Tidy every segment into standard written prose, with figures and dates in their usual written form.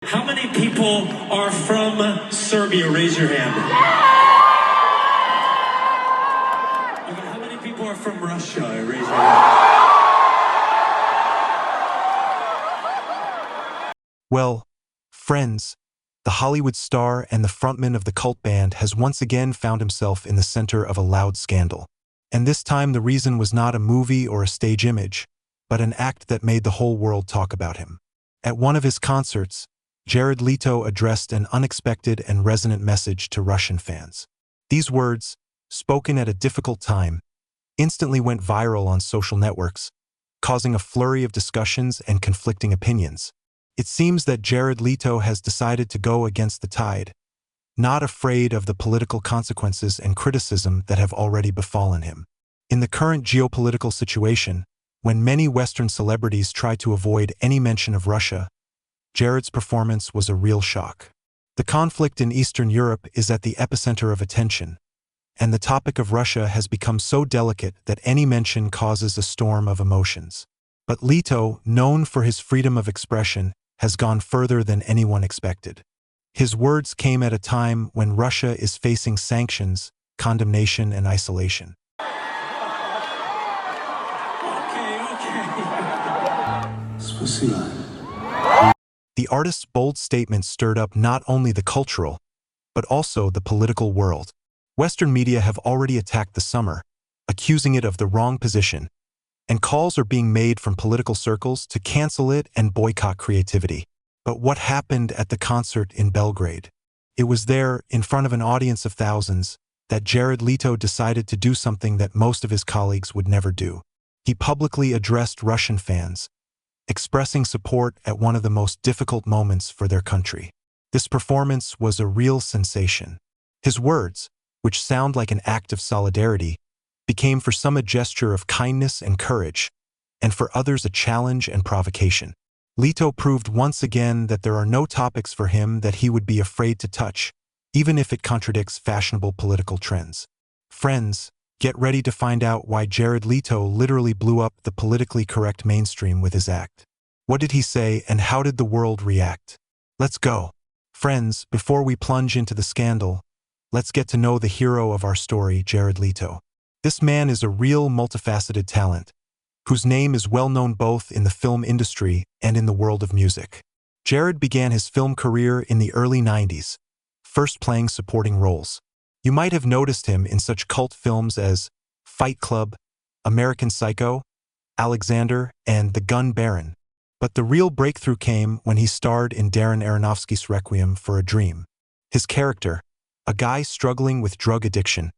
How many people are from Serbia? Raise your hand. Okay, how many people are from Russia? Raise your hand. Well, friends, the Hollywood star and the frontman of the cult band has once again found himself in the center of a loud scandal. And this time the reason was not a movie or a stage image, but an act that made the whole world talk about him. At one of his concerts, Jared Leto addressed an unexpected and resonant message to Russian fans. These words, spoken at a difficult time, instantly went viral on social networks, causing a flurry of discussions and conflicting opinions. It seems that Jared Leto has decided to go against the tide, not afraid of the political consequences and criticism that have already befallen him. In the current geopolitical situation, when many Western celebrities try to avoid any mention of Russia, Jared's performance was a real shock. The conflict in Eastern Europe is at the epicenter of attention, and the topic of Russia has become so delicate that any mention causes a storm of emotions. But Leto, known for his freedom of expression, has gone further than anyone expected. His words came at a time when Russia is facing sanctions, condemnation, and isolation. The artist's bold statement stirred up not only the cultural, but also the political world. Western media have already attacked the summer, accusing it of the wrong position, and calls are being made from political circles to cancel it and boycott creativity. But what happened at the concert in Belgrade? It was there, in front of an audience of thousands, that Jared Leto decided to do something that most of his colleagues would never do. He publicly addressed Russian fans, expressing support at one of the most difficult moments for their country. This performance was a real sensation. His words, which sound like an act of solidarity, became for some a gesture of kindness and courage, and for others a challenge and provocation. Leto proved once again that there are no topics for him that he would be afraid to touch, even if it contradicts fashionable political trends. Friends, get ready to find out why Jared Leto literally blew up the politically correct mainstream with his act. What did he say and how did the world react? Let's go. Friends, before we plunge into the scandal, let's get to know the hero of our story, Jared Leto. This man is a real multifaceted talent, whose name is well known both in the film industry and in the world of music. Jared began his film career in the early 90s, first playing supporting roles. You might have noticed him in such cult films as Fight Club, American Psycho, Alexander, and The Gun Baron. But the real breakthrough came when he starred in Darren Aronofsky's Requiem for a Dream. His character, a guy struggling with drug addiction,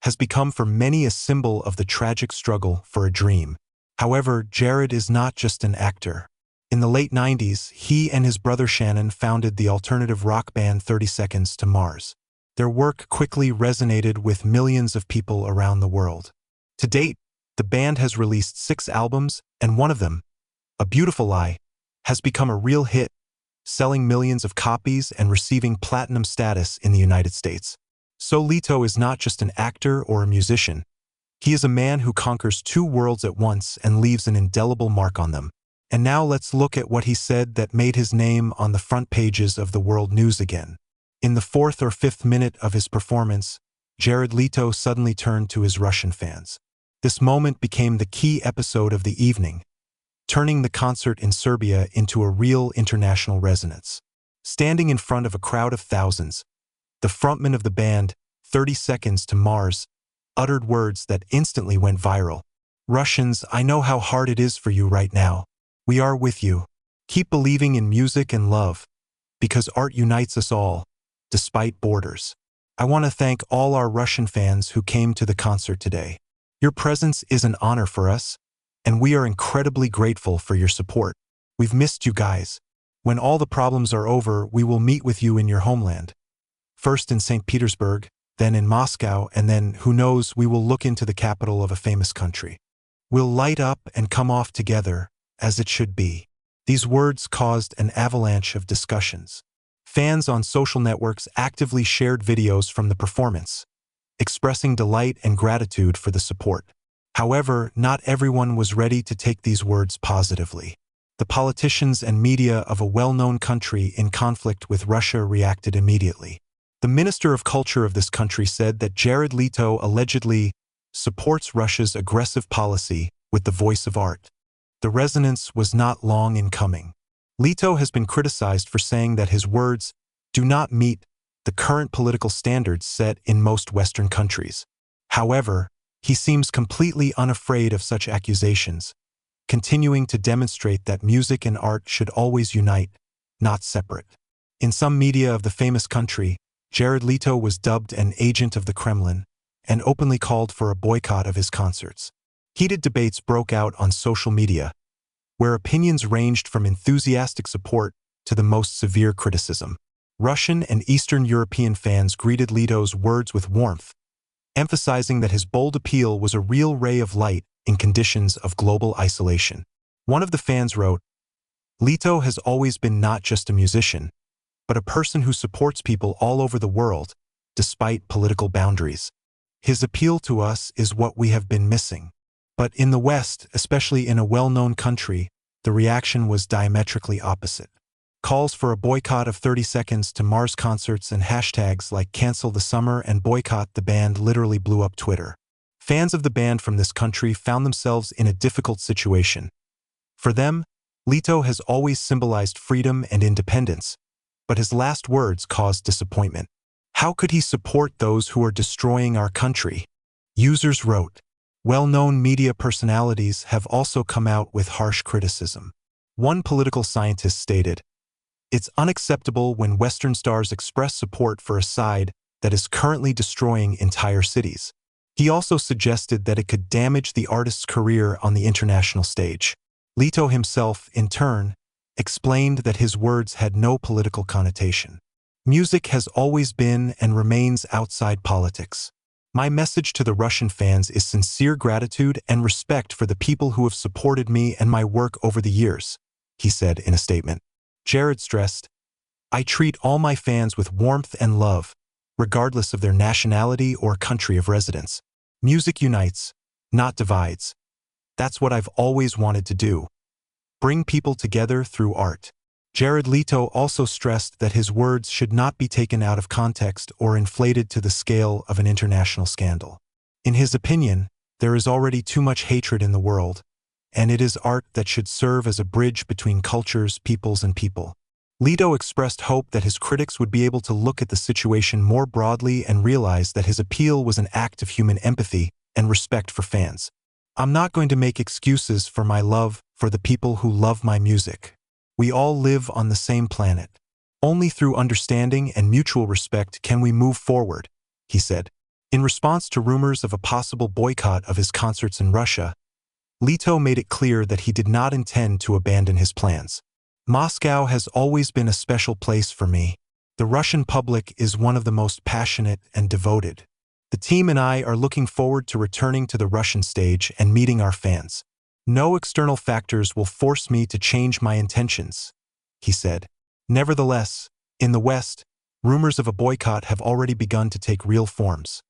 has become for many a symbol of the tragic struggle for a dream. However, Jared is not just an actor. In the late 90s, he and his brother Shannon founded the alternative rock band 30 Seconds to Mars. Their work quickly resonated with millions of people around the world. To date, the band has released 6 albums, and one of them, A Beautiful Lie, has become a real hit, selling millions of copies and receiving platinum status in the United States. So Leto is not just an actor or a musician. He is a man who conquers 2 worlds at once and leaves an indelible mark on them. And now let's look at what he said that made his name on the front pages of the world news again. In the 4th or 5th minute of his performance, Jared Leto suddenly turned to his Russian fans. This moment became the key episode of the evening, turning the concert in Serbia into a real international resonance. Standing in front of a crowd of thousands, the frontman of the band, 30 Seconds to Mars, uttered words that instantly went viral. Russians, I know how hard it is for you right now. We are with you. Keep believing in music and love, because art unites us all, despite borders. I want to thank all our Russian fans who came to the concert today. Your presence is an honor for us, and we are incredibly grateful for your support. We've missed you guys. When all the problems are over, we will meet with you in your homeland. First in St. Petersburg, then in Moscow, and then, who knows, we will look into the capital of a famous country. We'll light up and come off together, as it should be. These words caused an avalanche of discussions. Fans on social networks actively shared videos from the performance, expressing delight and gratitude for the support. However, not everyone was ready to take these words positively. The politicians and media of a well-known country in conflict with Russia reacted immediately. The Minister of Culture of this country said that Jared Leto allegedly supports Russia's aggressive policy with the voice of art. The resonance was not long in coming. Leto has been criticized for saying that his words do not meet the current political standards set in most Western countries. However, he seems completely unafraid of such accusations, continuing to demonstrate that music and art should always unite, not separate. In some media of the famous country, Jared Leto was dubbed an agent of the Kremlin and openly called for a boycott of his concerts. Heated debates broke out on social media, where opinions ranged from enthusiastic support to the most severe criticism. Russian and Eastern European fans greeted Leto's words with warmth, emphasizing that his bold appeal was a real ray of light in conditions of global isolation. One of the fans wrote, "Leto has always been not just a musician, but a person who supports people all over the world, despite political boundaries. His appeal to us is what we have been missing." But in the West, especially in a well-known country, the reaction was diametrically opposite. Calls for a boycott of 30 Seconds to Mars concerts and hashtags like "Cancel the Summer" and "Boycott the Band" literally blew up Twitter. Fans of the band from this country found themselves in a difficult situation. For them, Leto has always symbolized freedom and independence, but his last words caused disappointment. How could he support those who are destroying our country? Users wrote. Well-known media personalities have also come out with harsh criticism. One political scientist stated, "It's unacceptable when Western stars express support for a side that is currently destroying entire cities." He also suggested that it could damage the artist's career on the international stage. Leto himself, in turn, explained that his words had no political connotation. "Music has always been and remains outside politics. My message to the Russian fans is sincere gratitude and respect for the people who have supported me and my work over the years," he said in a statement. Jared stressed, "I treat all my fans with warmth and love, regardless of their nationality or country of residence. Music unites, not divides. That's what I've always wanted to do. Bring people together through art." Jared Leto also stressed that his words should not be taken out of context or inflated to the scale of an international scandal. In his opinion, there is already too much hatred in the world, and it is art that should serve as a bridge between cultures, peoples, and people. Leto expressed hope that his critics would be able to look at the situation more broadly and realize that his appeal was an act of human empathy and respect for fans. "I'm not going to make excuses for my love for the people who love my music. We all live on the same planet. Only through understanding and mutual respect can we move forward," he said. In response to rumors of a possible boycott of his concerts in Russia, Leto made it clear that he did not intend to abandon his plans. "Moscow has always been a special place for me. The Russian public is one of the most passionate and devoted. The team and I are looking forward to returning to the Russian stage and meeting our fans. No external factors will force me to change my intentions," he said. Nevertheless, in the West, rumors of a boycott have already begun to take real forms.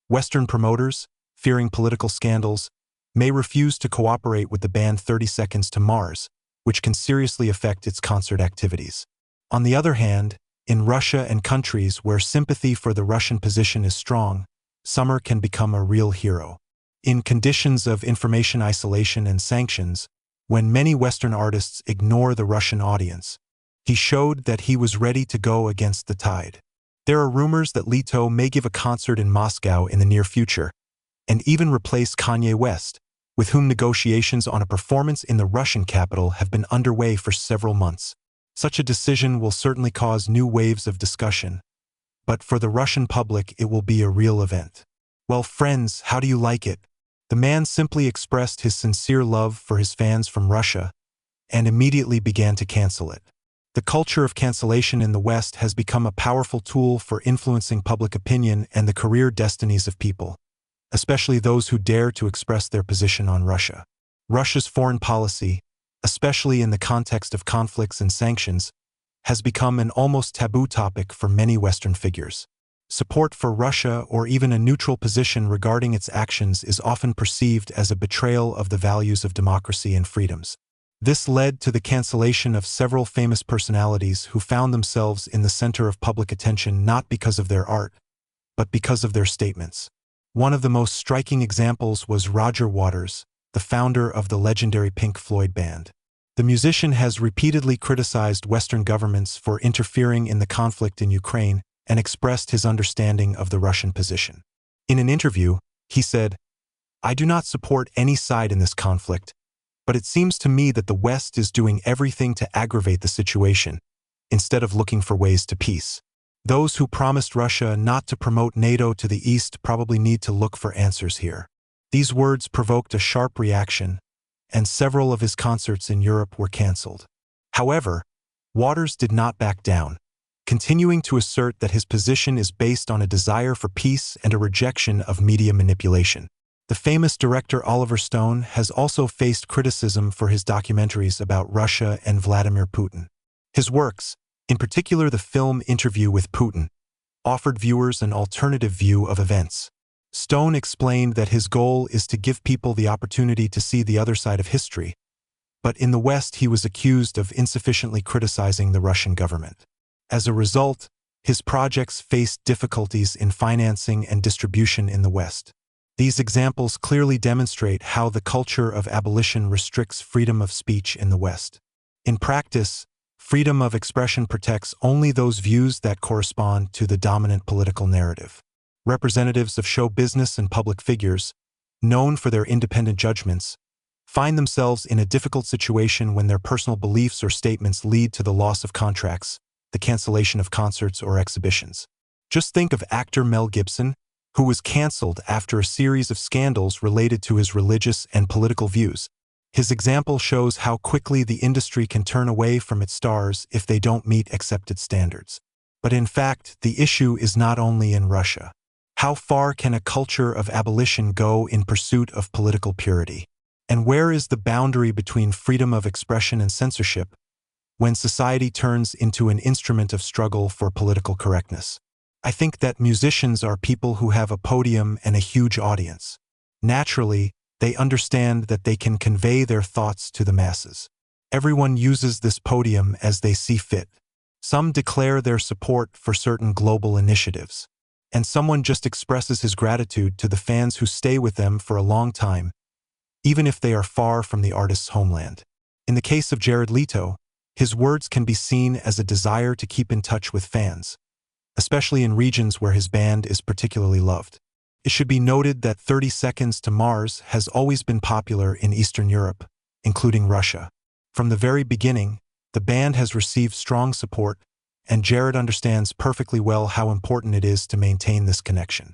Western promoters, fearing political scandals, may refuse to cooperate with the band 30 Seconds to Mars, which can seriously affect its concert activities. On the other hand, in Russia and countries where sympathy for the Russian position is strong, Summer can become a real hero. In conditions of information isolation and sanctions, when many Western artists ignore the Russian audience, he showed that he was ready to go against the tide. There are rumors that Leto may give a concert in Moscow in the near future, and even replace Kanye West, with whom negotiations on a performance in the Russian capital have been underway for several months. Such a decision will certainly cause new waves of discussion, but for the Russian public it will be a real event. "Well, friends, how do you like it?" The man simply expressed his sincere love for his fans from Russia and immediately began to cancel it. The culture of cancellation in the West has become a powerful tool for influencing public opinion and the career destinies of people, especially those who dare to express their position on Russia. Russia's foreign policy, especially in the context of conflicts and sanctions, has become an almost taboo topic for many Western figures. Support for Russia or even a neutral position regarding its actions is often perceived as a betrayal of the values of democracy and freedoms. This led to the cancellation of several famous personalities who found themselves in the center of public attention not because of their art, but because of their statements. One of the most striking examples was Roger Waters, the founder of the legendary Pink Floyd band. The musician has repeatedly criticized Western governments for interfering in the conflict in Ukraine and expressed his understanding of the Russian position. In an interview, he said, "I do not support any side in this conflict, but it seems to me that the West is doing everything to aggravate the situation, instead of looking for ways to peace. Those who promised Russia not to promote NATO to the East probably need to look for answers here." These words provoked a sharp reaction, and several of his concerts in Europe were cancelled. However, Waters did not back down, continuing to assert that his position is based on a desire for peace and a rejection of media manipulation. The famous director Oliver Stone has also faced criticism for his documentaries about Russia and Vladimir Putin. His works, in particular the film Interview with Putin, offered viewers an alternative view of events. Stone explained that his goal is to give people the opportunity to see the other side of history, but in the West he was accused of insufficiently criticizing the Russian government. As a result, his projects faced difficulties in financing and distribution in the West. These examples clearly demonstrate how the culture of abolition restricts freedom of speech in the West. In practice, freedom of expression protects only those views that correspond to the dominant political narrative. Representatives of show business and public figures, known for their independent judgments, find themselves in a difficult situation when their personal beliefs or statements lead to the loss of contracts, the cancellation of concerts or exhibitions. Just think of actor Mel Gibson, who was cancelled after a series of scandals related to his religious and political views. His example shows how quickly the industry can turn away from its stars if they don't meet accepted standards. But in fact, the issue is not only in Russia. How far can a culture of abolition go in pursuit of political purity? And where is the boundary between freedom of expression and censorship when society turns into an instrument of struggle for political correctness? I think that musicians are people who have a podium and a huge audience. Naturally, they understand that they can convey their thoughts to the masses. Everyone uses this podium as they see fit. Some declare their support for certain global initiatives, and someone just expresses his gratitude to the fans who stay with them for a long time, even if they are far from the artist's homeland. In the case of Jared Leto, his words can be seen as a desire to keep in touch with fans, especially in regions where his band is particularly loved. It should be noted that 30 Seconds to Mars has always been popular in Eastern Europe, including Russia. From the very beginning, the band has received strong support, and Jared understands perfectly well how important it is to maintain this connection.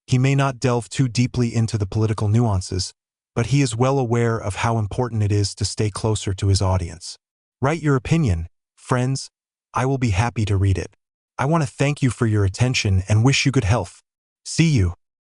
He may not delve too deeply into the political nuances, but he is well aware of how important it is to stay closer to his audience. Write your opinion, friends. I will be happy to read it. I want to thank you for your attention and wish you good health. See you.